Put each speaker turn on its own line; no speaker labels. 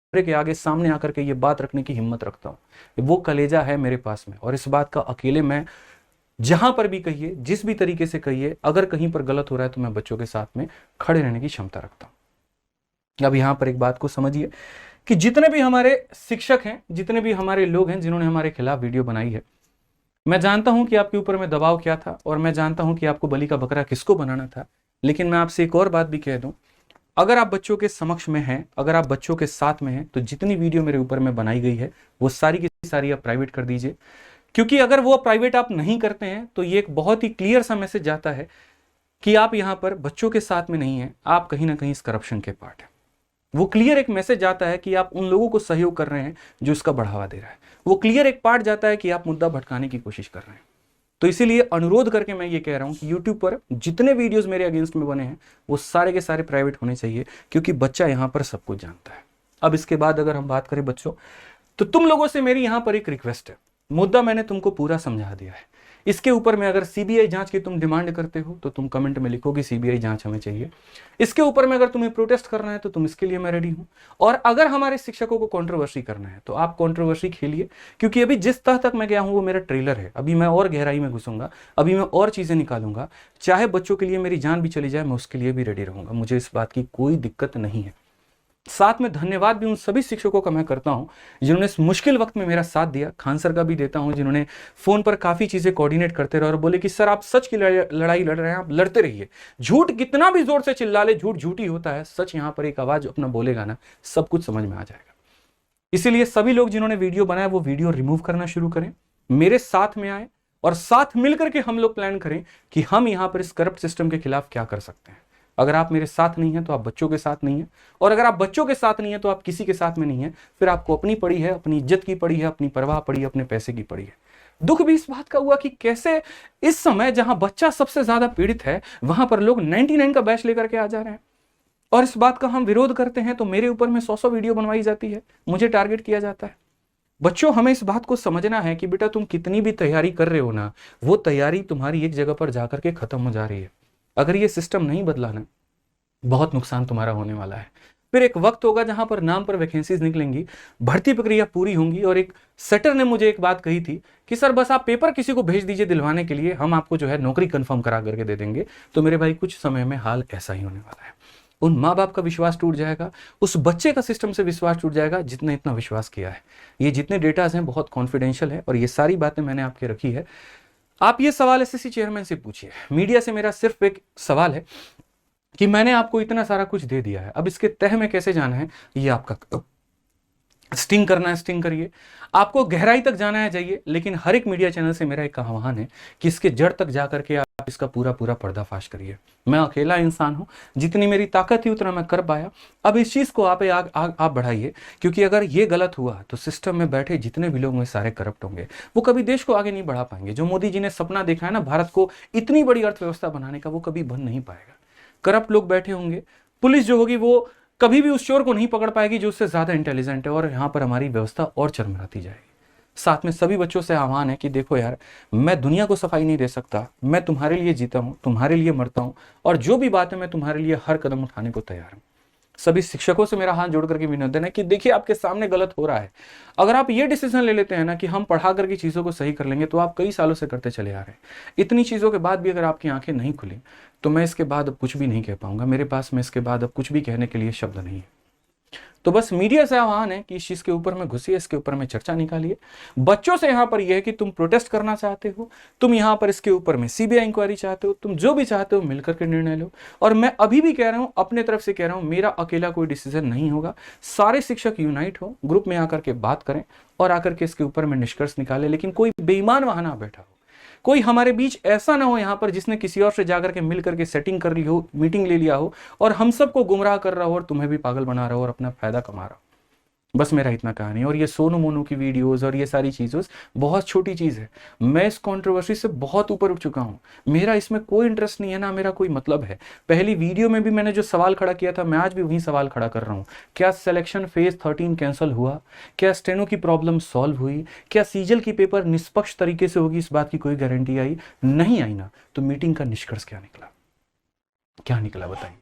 के आगे सामने आकर के ये बात रखने की हिम्मत रखता हूं। वो कलेजा है मेरे पास में, और इस बात का अकेले मैं जहां पर भी कहिए, जिस भी तरीके से कहिए, अगर कहीं पर गलत हो रहा है तो मैं बच्चों के साथ में खड़े रहने की क्षमता रखता हूं। अब यहां पर एक बात को समझिए कि जितने भी हमारे शिक्षक हैं, जितने भी हमारे लोग हैं जिन्होंने हमारे खिलाफ वीडियो बनाई है, मैं जानता हूं कि आपके ऊपर में दबाव क्या था, और मैं जानता हूं कि आपको बलि का बकरा किसको बनाना था। लेकिन मैं आपसे एक और बात भी कह दूं, अगर आप बच्चों के समक्ष में हैं, अगर आप बच्चों के साथ में हैं, तो जितनी वीडियो मेरे ऊपर में बनाई गई है वो सारी की सारी आप प्राइवेट कर दीजिए। क्योंकि अगर वो प्राइवेट आप नहीं करते हैं तो ये एक बहुत ही क्लियर सा मैसेज जाता है कि आप यहां पर बच्चों के साथ में नहीं हैं, आप कहीं ना कहीं इस करप्शन के पार्ट है। वो क्लियर एक मैसेज जाता है कि आप उन लोगों को सहयोग कर रहे हैं जो इसका बढ़ावा दे रहा है। वो क्लियर एक पार्ट जाता है कि आप मुद्दा भटकाने की कोशिश कर रहे हैं। तो इसीलिए अनुरोध करके मैं ये कह रहा हूं कि YouTube पर जितने वीडियोस मेरे अगेंस्ट में बने हैं वो सारे के सारे प्राइवेट होने चाहिए, क्योंकि बच्चा यहां पर सब कुछ जानता है। अब इसके बाद अगर हम बात करें बच्चों, तो तुम लोगों से मेरी यहां पर एक रिक्वेस्ट है। मुद्दा मैंने तुमको पूरा समझा दिया है। इसके ऊपर में अगर सीबीआई जांच की तुम डिमांड करते हो तो तुम कमेंट में लिखो कि सीबीआई जांच हमें चाहिए। इसके ऊपर में अगर तुम्हें प्रोटेस्ट करना है तो तुम इसके लिए मैं रेडी हूं। और अगर हमारे शिक्षकों को कंट्रोवर्सी करना है तो आप कंट्रोवर्सी खेलिए, क्योंकि अभी जिस तह तक मैं गया हूं वो मेरा ट्रेलर है। अभी मैं और गहराई में घुसूंगा, अभी मैं और चीजें निकालूंगा। चाहे बच्चों के लिए मेरी जान भी चली जाए, मैं उसके लिए भी रेडी रहूंगा। मुझे इस बात की कोई दिक्कत नहीं है। साथ में धन्यवाद भी उन सभी शिक्षकों का मैं करता हूं जिन्होंने इस मुश्किल वक्त में मेरा साथ दिया। खान सर का भी देता हूं, जिन्होंने फोन पर काफी चीजें कोऑर्डिनेट करते रहे और बोले कि सर आप सच की लड़ाई लड़ रहे हैं, आप लड़ते रहिए। झूठ कितना भी जोर से चिल्ला ले, झूठ झूठी होता है, सच यहां पर एक आवाज अपना बोलेगा ना, सब कुछ समझ में आ जाएगा। इसीलिए सभी लोग जिन्होंने वीडियो बनाया वो वीडियो रिमूव करना शुरू करें, मेरे साथ में आए और साथ मिलकर के हम लोग प्लान करें कि हम यहां पर इस करप्ट सिस्टम के खिलाफ क्या कर सकते हैं। अगर आप मेरे साथ नहीं हैं तो आप बच्चों के साथ नहीं हैं, और अगर आप बच्चों के साथ नहीं हैं तो आप किसी के साथ में नहीं हैं। फिर आपको अपनी पड़ी है, अपनी इज्जत की पड़ी है, अपनी परवाह पड़ी है, अपने पैसे की पड़ी है। दुख भी इस बात का हुआ कि कैसे इस समय जहां बच्चा सबसे ज्यादा पीड़ित है वहां पर लोग 99 का बैच लेकर के आ जा रहे हैं, और इस बात का हम विरोध करते हैं तो मेरे ऊपर में 100 वीडियो बनवाई जाती है, मुझे टारगेट किया जाता है। बच्चों, हमें इस बात को समझना है कि बेटा तुम कितनी भी तैयारी कर रहे हो ना, वो तैयारी तुम्हारी एक जगह पर जाकर के खत्म हो जा रही है। अगर ये सिस्टम नहीं बदला ना, बहुत नुकसान तुम्हारा होने वाला है। फिर एक वक्त होगा जहां पर नाम पर वैकेंसीज निकलेंगी, भर्ती प्रक्रिया पूरी होंगी, और एक सेटर ने मुझे एक बात कही थी कि सर बस आप पेपर किसी को भेज दीजिए दिलवाने के लिए, हम आपको जो है नौकरी कंफर्म करा करके दे देंगे। तो मेरे भाई कुछ समय में हाल ऐसा ही होने वाला है। उन माँ बाप का विश्वास टूट जाएगा, उस बच्चे का सिस्टम से विश्वास टूट जाएगा जितने इतना विश्वास किया है। ये जितने डेटाज हैं बहुत कॉन्फिडेंशियल है, और ये सारी बातें मैंने आपके रखी है। आप ये सवाल एसएससी चेयरमैन से पूछिए। मीडिया से मेरा सिर्फ एक सवाल है कि मैंने आपको इतना सारा कुछ दे दिया है, अब इसके तह में कैसे जाना है ये आपका। स्टिंग करना है स्टिंग करिए, आपको गहराई तक जाना है जाइए, लेकिन हर एक मीडिया चैनल से मेरा एक आह्वान है कि इसके जड़ तक जाकर के आप इसका पूरा पूरा पर्दाफाश करिए। मैं अकेला इंसान हूं, जितनी मेरी ताकत थी उतना मैं कर पाया। अब इस चीज को आप बढ़ाइए, क्योंकि अगर ये गलत हुआ तो सिस्टम में बैठे जितने भी लोग होंगे सारे करप्ट होंगे, वो कभी देश को आगे नहीं बढ़ा पाएंगे। जो मोदी जी ने सपना देखा है ना भारत को इतनी बड़ी अर्थव्यवस्था बनाने का, वो कभी बन नहीं पाएगा। करप्ट लोग बैठे होंगे, पुलिस जो होगी वो कभी भी उस चोर को नहीं पकड़ पाएगी जो उससे ज्यादा इंटेलिजेंट है, और यहां पर हमारी व्यवस्था और चरमराती जाएगी। साथ में सभी बच्चों से आह्वान है कि देखो यार, मैं दुनिया को सफाई नहीं दे सकता, मैं तुम्हारे लिए जीता हूं, तुम्हारे लिए मरता हूं, और जो भी बात है मैं तुम्हारे लिए हर कदम उठाने को तैयार हूं। सभी शिक्षकों से मेरा हाथ जोड़ करके विनम्र है कि देखिए आपके सामने गलत हो रहा है। अगर आप ये डिसीजन ले लेते हैं ना कि हम पढ़ा करके चीजों को सही कर लेंगे, तो आप कई सालों से करते चले आ रहे हैं। इतनी चीजों के बाद भी अगर आपकी आंखें नहीं खुली तो मैं इसके बाद अब कुछ भी नहीं कह पाऊंगा। मेरे पास में इसके बाद अब कुछ भी कहने के लिए शब्द नहीं है। तो बस मीडिया से आह्वान है कि इस चीज के ऊपर में घुसिए, इसके ऊपर में चर्चा निकालिए। बच्चों से यहां पर यह है कि तुम प्रोटेस्ट करना चाहते हो, तुम यहां पर इसके ऊपर में सीबीआई इंक्वायरी चाहते हो, तुम जो भी चाहते हो मिलकर के निर्णय लो। और मैं अभी भी कह रहा हूं, अपने तरफ से कह रहा हूं, मेरा अकेला कोई डिसीजन नहीं होगा। सारे शिक्षक यूनाइट हो, ग्रुप में आकर के बात करें और आकर के इसके ऊपर में निष्कर्ष निकाले। लेकिन कोई बेईमान वहां ना बैठा हो, कोई हमारे बीच ऐसा ना हो यहां पर जिसने किसी और से जाकर के मिल करके सेटिंग कर ली हो, मीटिंग ले लिया हो, और हम सबको गुमराह कर रहा हो और तुम्हें भी पागल बना रहा हो और अपना फायदा कमा रहा हो। बस मेरा इतना कहानी है। और ये सोनू मोनू की वीडियोस और ये सारी चीज़ें बहुत छोटी चीज़ है। मैं इस कंट्रोवर्सी से बहुत ऊपर उठ चुका हूं। मेरा इसमें कोई इंटरेस्ट नहीं है, ना मेरा कोई मतलब है। पहली वीडियो में भी मैंने जो सवाल खड़ा किया था, मैं आज भी वही सवाल खड़ा कर रहा हूं। क्या सिलेक्शन फेज 13 कैंसिल हुआ? क्या स्टेनो की प्रॉब्लम सॉल्व हुई? क्या सीजल की पेपर निष्पक्ष तरीके से होगी, इस बात की कोई गारंटी आई नहीं? आई ना, तो मीटिंग का निष्कर्ष क्या निकला? क्या निकला बताइए।